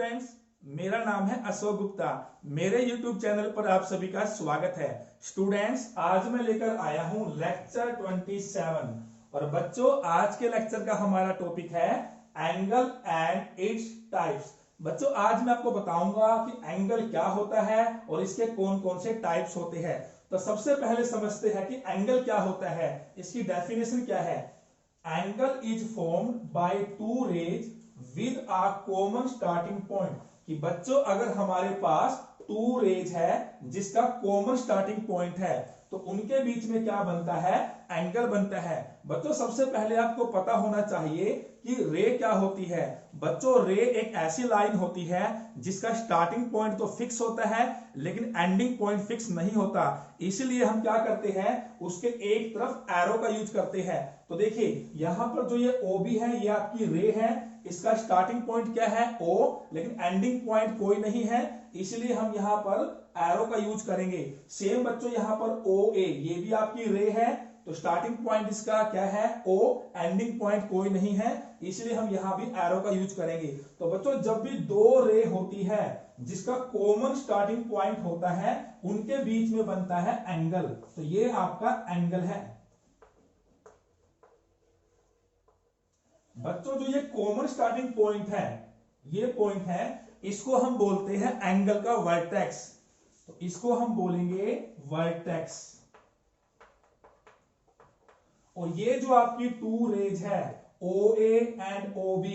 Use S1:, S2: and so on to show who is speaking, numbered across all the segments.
S1: Students, मेरा नाम है अशोक गुप्ता। मेरे YouTube चैनल पर आप सभी का स्वागत है। स्टूडेंट्स, आज मैं लेकर आया हूं लेक्चर 27 और बच्चों आज के लेक्चर का हमारा टॉपिक है एंगल एंड इट्स टाइप्स। बच्चों आज मैं आपको बताऊंगा कि एंगल क्या होता है और इसके कौन कौन से टाइप्स होते हैं। तो सबसे पहले समझते हैं कि एंगल क्या होता है, इसकी डेफिनेशन क्या है। Angle is formed by two rays with a common starting point. कि बच्चों अगर हमारे पास टू रेज है जिसका कॉमन स्टार्टिंग पॉइंट है तो उनके बीच में क्या बनता है, एंगल बनता है। बच्चों सबसे पहले आपको पता होना चाहिए कि रे क्या होती है। बच्चों रे एक ऐसी लाइन होती है जिसका स्टार्टिंग पॉइंट तो फिक्स होता है लेकिन एंडिंग पॉइंट फिक्स नहीं होता। इसलिए हम क्या करते हैं, उसके एक तरफ एरो का यूज करते हैं। तो देखिए यहां पर जो ये OB है ये आपकी रे है, इसका स्टार्टिंग पॉइंट क्या है O, लेकिन एंडिंग पॉइंट कोई नहीं है, इसलिए हम यहां पर एरो का यूज करेंगे। सेम बच्चों यहां पर OA ये भी आपकी रे है, तो स्टार्टिंग पॉइंट इसका क्या है O, एंडिंग पॉइंट कोई नहीं है, इसलिए हम यहां भी एरो का यूज करेंगे। तो बच्चों जब भी दो रे होती है जिसका कॉमन स्टार्टिंग पॉइंट होता है उनके बीच में बनता है एंगल। तो ये आपका एंगल है। बच्चों जो ये कॉमन स्टार्टिंग पॉइंट है, ये पॉइंट है, इसको हम बोलते हैं एंगल का वर्टेक्स। तो इसको हम बोलेंगे वर्टेक्स। और ये जो आपकी टू रेज है OA एंड OB,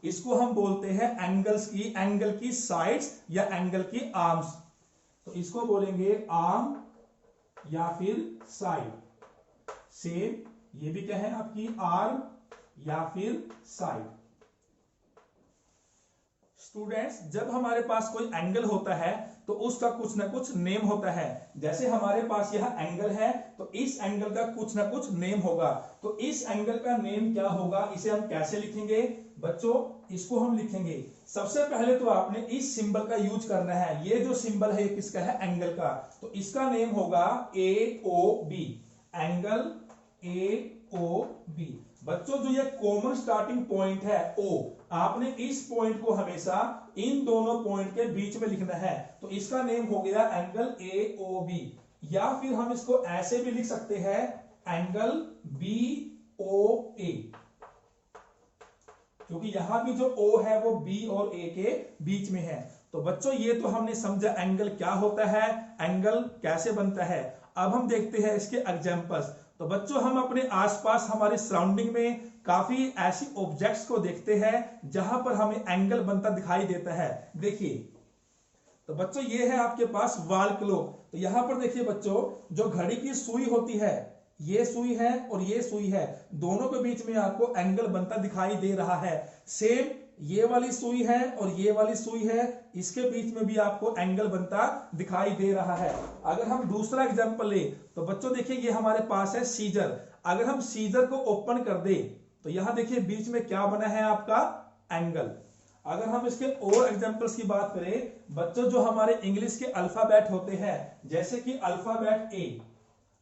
S1: इसको हम बोलते हैं एंगल की साइड्स या एंगल की आर्म्स। तो इसको बोलेंगे आर्म या फिर साइड। सेम ये भी क्या है आपकी आर्म या फिर साइड। स्टूडेंट्स जब हमारे पास कोई एंगल होता है तो उसका कुछ ना कुछ नेम होता है। जैसे हमारे पास यह एंगल है तो इस एंगल का कुछ ना कुछ नेम होगा। तो इस एंगल का नेम क्या होगा, इसे हम कैसे लिखेंगे बच्चों, इसको हम लिखेंगे सबसे पहले तो आपने इस सिंबल का यूज करना है। ये जो सिंबल है किसका है, एंगल का। तो इसका नेम होगा AOB, एंगल AOB। बच्चों जो ये कॉमन स्टार्टिंग पॉइंट है O, आपने इस पॉइंट को हमेशा इन दोनों पॉइंट के बीच में लिखना है। तो इसका नेम हो गया एंगल AOB। या फिर हम इसको ऐसे भी लिख सकते हैं एंगल BOA, क्योंकि यहां भी जो O है वो B और A के बीच में है। तो बच्चों ये तो हमने समझा एंगल क्या होता है, एंगल कैसे बनता है। अब हम देखते हैं इसके एग्जांपल्स। तो बच्चों हम अपने आसपास हमारे सराउंडिंग में काफी ऐसी ऑब्जेक्ट्स को देखते हैं जहां पर हमें एंगल बनता दिखाई देता है। देखिए तो बच्चों ये है आपके पास वॉल क्लॉक। तो यहां पर देखिए बच्चों जो घड़ी की सुई होती है, ये सुई है और ये सुई है, दोनों के बीच में आपको एंगल बनता दिखाई दे रहा है। सेम ये वाली सुई है और ये वाली सुई है, इसके बीच में भी आपको एंगल बनता दिखाई दे रहा है। अगर हम दूसरा एग्जांपल ले तो बच्चों देखिए ये हमारे पास है सीजर। अगर हम सीजर को ओपन कर दे तो यहां देखिए बीच में क्या बना है आपका, एंगल। अगर हम इसके और एग्जांपल्स की बात करें बच्चों, जो हमारे इंग्लिश के अल्फाबेट होते हैं जैसे कि अल्फाबेट A,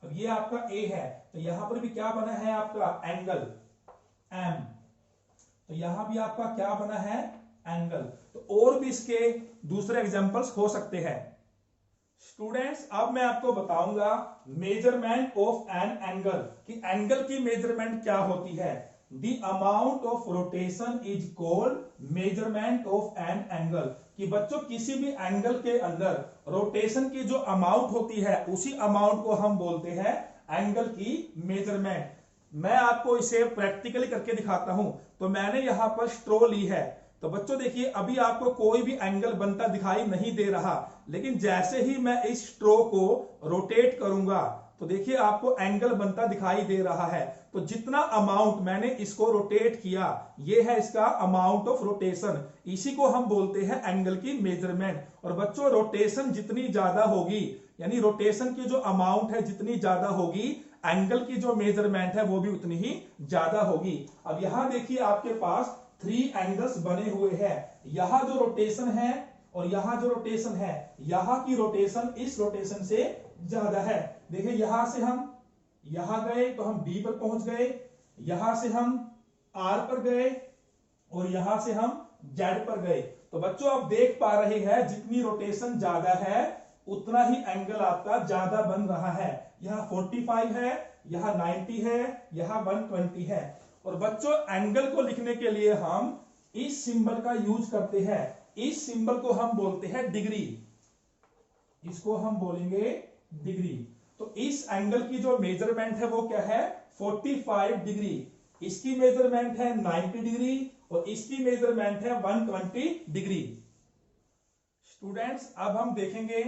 S1: अब ये आपका A है तो यहां पर भी क्या बना है आपका एंगल M। तो यहां भी आपका क्या बना है, एंगल। तो और भी इसके दूसरे एग्जांपल्स हो सकते हैं। स्टूडेंट्स अब मैं आपको बताऊंगा मेजरमेंट ऑफ एन एंगल, कि एंगल की मेजरमेंट क्या होती है। The amount of rotation is called measurement of an angle. कि बच्चों किसी भी एंगल के अंदर रोटेशन की जो अमाउंट होती है उसी अमाउंट को हम बोलते हैं एंगल की मेजरमेंट। मैं आपको इसे प्रैक्टिकली करके दिखाता हूं। तो मैंने यहां पर स्ट्रो ली है। तो बच्चों देखिए अभी आपको कोई भी एंगल बनता दिखाई नहीं दे रहा, लेकिन जैसे ही मैं इस स्ट्रो को रोटेट करूंगा तो देखिए आपको एंगल बनता दिखाई दे रहा है। तो जितना अमाउंट मैंने इसको रोटेट किया ये है इसका अमाउंट ऑफ रोटेशन, इसी को हम बोलते हैं एंगल की मेजरमेंट। और बच्चों रोटेशन जितनी ज्यादा होगी, यानी रोटेशन की जो अमाउंट है जितनी ज्यादा होगी, एंगल की जो मेजरमेंट है वो भी उतनी ही ज्यादा होगी। अब यहां देखिए आपके पास 3 एंगल्स बने हुए हैं। यहां जो रोटेशन है और यहां जो रोटेशन है, यहां की रोटेशन इस रोटेशन से ज्यादा है। देखिए यहां से हम यहां गए तो हम B पर पहुंच गए, यहां से हम R पर गए और यहां से हम Z पर गए। तो बच्चों आप देख पा रहे हैं जितनी रोटेशन ज्यादा है उतना ही एंगल आपका ज्यादा बन रहा है। यहाँ 45 है, यहाँ 90 है, यहाँ 120 है। और बच्चों एंगल को लिखने के लिए हम इस सिंबल का यूज करते हैं। इस सिंबल को हम बोलते हैं डिग्री, इसको हम बोलेंगे डिग्री। तो इस एंगल की जो मेजरमेंट है वो क्या है 45 डिग्री, इसकी मेजरमेंट है 90 डिग्री और इसकी मेजरमेंट है 120 डिग्री। स्टूडेंट्स अब हम देखेंगे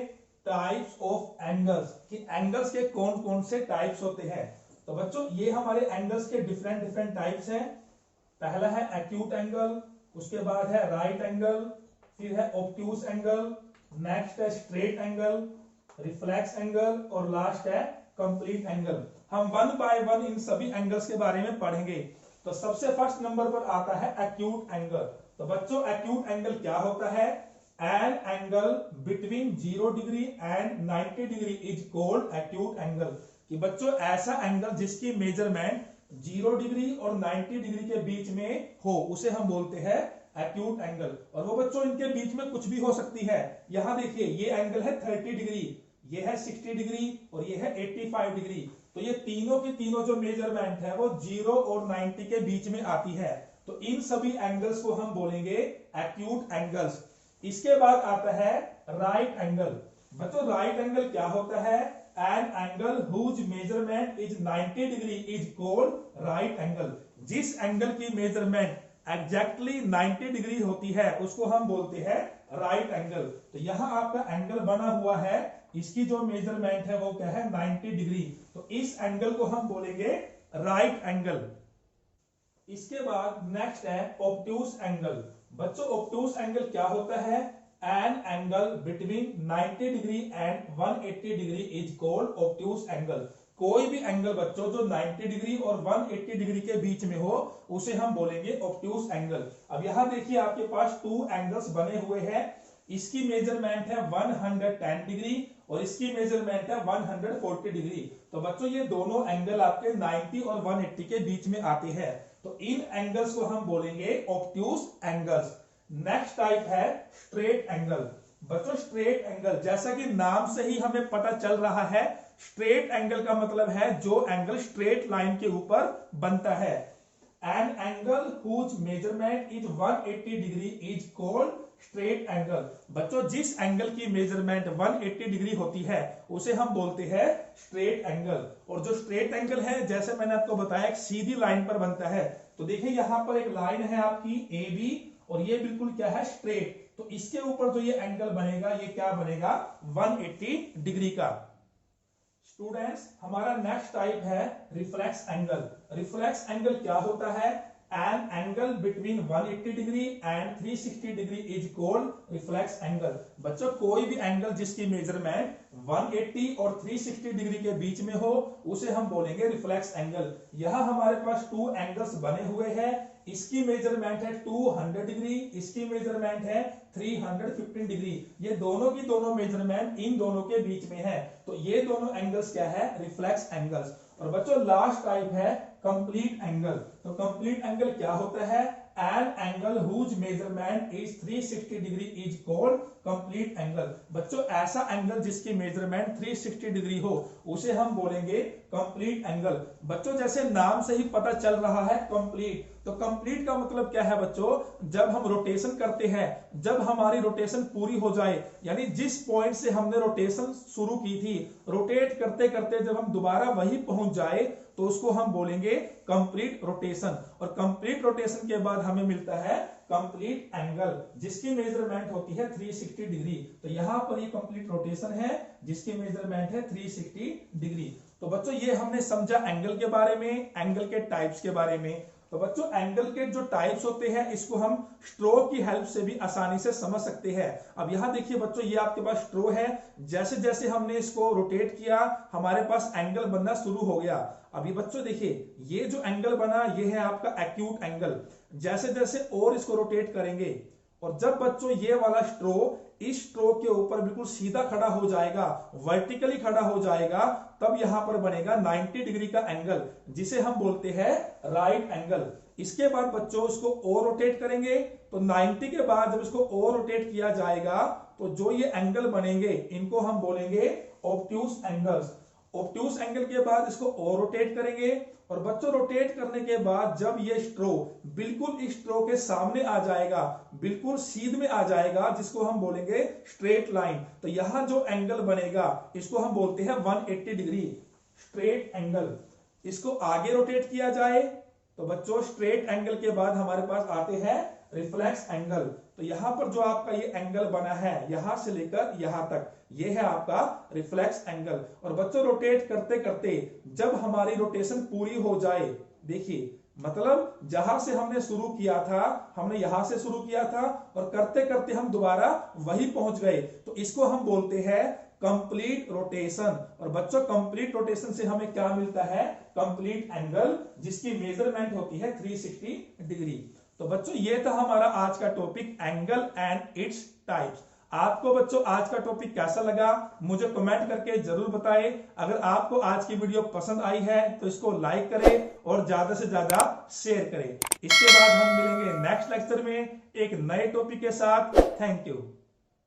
S1: टाइप्स ऑफ एंगल्स कि एंगल्स के कौन कौन से टाइप्स होते हैं। तो बच्चों ये हमारे एंगल्स के डिफरेंट डिफरेंट टाइप्स हैं। पहला है एक्यूट एंगल, उसके बाद है राइट एंगल, फिर है ऑब्ट्यूज एंगल, नेक्स्ट है स्ट्रेट एंगल, रिफ्लेक्स एंगल और लास्ट है कंप्लीट एंगल। हम वन बाय वन इन सभी एंगल्स के बारे में पढ़ेंगे। तो सबसे फर्स्ट नंबर पर आता है एक्यूट एंगल। तो बच्चों एक्यूट एंगल क्या होता है? An angle between 0 degree and 90 degree is called acute angle. कि बच्चों ऐसा एंगल जिसकी मेजरमेंट 0 डिग्री और 90 डिग्री के बीच में हो उसे हम बोलते हैं एक्यूट एंगल। और वो बच्चों इनके बीच में कुछ भी हो सकती है। यहां देखिए ये एंगल है 30 डिग्री, ये है 60 डिग्री और ये है 85 डिग्री। तो ये तीनों की तीनों जो मेजरमेंट है वो 0 और 90 के बीच में आती है। तो इन सभी एंगल्स को हम बोलेंगे एक्यूट एंगल्स। इसके बाद आता है राइट एंगल। बच्चों राइट एंगल क्या होता है? An angle whose measurement is 90 degree is called right angle. जिस एंगल की मेजरमेंट एग्जैक्टली 90 डिग्री होती है उसको हम बोलते हैं राइट एंगल। तो यहां आपका एंगल बना हुआ है, इसकी जो मेजरमेंट है वो क्या है 90 डिग्री। तो इस एंगल को हम बोलेंगे राइट एंगल। इसके बाद नेक्स्ट है ऑब्ट्यूज एंगल। बच्चों ऑब्ट्यूज एंगल क्या होता है? An angle between 90 degree and 180 degree is called obtuse angle. कोई भी एंगल बच्चों जो 90 डिग्री और 180 डिग्री के बीच में हो उसे हम बोलेंगे ऑब्ट्यूज एंगल। अब यहां देखिए आपके पास 2 एंगल्स बने हुए हैं। इसकी मेजरमेंट है 110 डिग्री और इसकी मेजरमेंट है 140 डिग्री। तो बच्चों ये दोनों एंगल आपके 90 और 180 के बीच में आते हैं। तो इन एंगल्स को हम बोलेंगे ऑब्ट्यूज एंगल्स। नेक्स्ट टाइप है स्ट्रेट एंगल। बच्चों स्ट्रेट एंगल जैसा कि नाम से ही हमें पता चल रहा है, स्ट्रेट एंगल का मतलब है जो एंगल स्ट्रेट लाइन के ऊपर बनता है। An angle whose measurement is 180 degree is called straight angle. बच्चों जिस एंगल की मेजरमेंट 180 डिग्री होती है उसे हम बोलते हैं स्ट्रेट एंगल। और जो स्ट्रेट एंगल है जैसे मैंने आपको बताया एक सीधी लाइन पर बनता है। तो देखिए यहां पर एक लाइन है आपकी ए बी और ये बिल्कुल क्या है स्ट्रेट। तो इसके ऊपर जो ये एंगल बनेगा ये क्या बनेगा 180 डिग्री का। स्टूडेंट्स हमारा नेक्स्ट टाइप है रिफ्लेक्स एंगल। रिफ्लेक्स एंगल क्या होता है? An angle between 180 degree and 360 degree is called reflex angle. बच्चों कोई भी एंगल जिसकी मेजरमेंट 180 और 360 डिग्री के बीच में हो उसे हम बोलेंगे रिफ्लेक्स एंगल। यहां हमारे पास 2 एंगल्स बने हुए हैं। इसकी मेजरमेंट है 200 डिग्री, इसकी मेजरमेंट है 315 डिग्री। ये दोनों की दोनों मेजरमेंट इन दोनों के बीच में है। तो ये दोनों एंगल्स क्या है रिफ्लेक्स एंगल्स। और बच्चों लास्ट टाइप है कंप्लीट एंगल। तो कंप्लीट एंगल क्या होता है? An angle whose measurement is 360 degree is called complete angle. बच्चों ऐसा एंगल जिसकी मेजरमेंट 360 डिग्री हो उसे हम बोलेंगे कंप्लीट एंगल। बच्चों जैसे नाम से ही पता चल रहा है कंप्लीट, तो कंप्लीट का मतलब क्या है बच्चों? जब हम रोटेशन करते हैं, जब हमारी रोटेशन पूरी हो जाए, यानी जिस पॉइंट से हमने रोटेशन शुरू की थी, रोटेट करते करते जब हम दोबारा वही पहुंच जाए तो उसको हम बोलेंगे कंप्लीट रोटेशन। और कंप्लीट रोटेशन के बाद हमें मिलता है कंप्लीट एंगल जिसकी मेजरमेंट होती है 360 डिग्री। तो यहां पर ये कंप्लीट रोटेशन है जिसकी मेजरमेंट है 360 डिग्री। तो बच्चों ये हमने समझा एंगल के बारे में, एंगल के टाइप्स के बारे में। तो बच्चों एंगल के जो टाइप्स होते हैं इसको हम स्ट्रोक की हेल्प से भी आसानी से समझ सकते हैं। अब यहां देखिए बच्चों ये आपके पास स्ट्रो है, जैसे जैसे हमने इसको रोटेट किया हमारे पास एंगल बनना शुरू हो गया। अभी बच्चों देखिए ये जो एंगल बना ये है आपका एक्यूट एंगल। जैसे जैसे और इसको रोटेट करेंगे और जब बच्चों ये वाला स्ट्रो इस स्ट्रो के ऊपर बिल्कुल सीधा खड़ा हो जाएगा, वर्टिकली खड़ा हो जाएगा, तब यहां पर बनेगा 90 डिग्री का एंगल, जिसे हम बोलते हैं राइट एंगल। इसके बाद बच्चों इसको और रोटेट करेंगे, तो 90 के बाद जब इसको और रोटेट किया जाएगा तो जो ये एंगल बनेंगे इनको हम बोलेंगे ऑब्ट्यूज एंगल्स। ऑब्ट्यूज एंगल के बाद इसको और रोटेट करेंगे, और बच्चों रोटेट करने के बाद जब ये स्ट्रो बिल्कुल इस स्ट्रो के सामने आ जाएगा, बिल्कुल सीध में आ जाएगा, जिसको हम बोलेंगे स्ट्रेट लाइन, तो यहां जो एंगल बनेगा इसको हम बोलते हैं 180 डिग्री स्ट्रेट एंगल। इसको आगे रोटेट किया जाए तो बच्चों स्ट्रेट एंगल के बाद हमारे पास आते हैं रिफ्लेक्स एंगल। तो यहां पर जो आपका ये एंगल बना है यहां से लेकर यहां तक, ये है आपका रिफ्लेक्स एंगल। और बच्चों रोटेट करते करते जब हमारी रोटेशन पूरी हो जाए, देखिए मतलब जहां से हमने शुरू किया था, हमने यहां से शुरू किया था और करते करते हम दोबारा वही पहुंच गए, तो इसको हम बोलते हैं कंप्लीट रोटेशन। और बच्चों कंप्लीट रोटेशन से हमें क्या मिलता है, कंप्लीट एंगल, जिसकी मेजरमेंट होती है 360 डिग्री। तो बच्चों ये था हमारा आज का topic angle and its types. आपको बच्चों आज का टॉपिक कैसा लगा मुझे कमेंट करके जरूर बताएं। अगर आपको आज की वीडियो पसंद आई है तो इसको लाइक करें और ज्यादा से ज्यादा शेयर करें। इसके बाद हम मिलेंगे नेक्स्ट लेक्चर में एक नए टॉपिक के साथ। Thank you.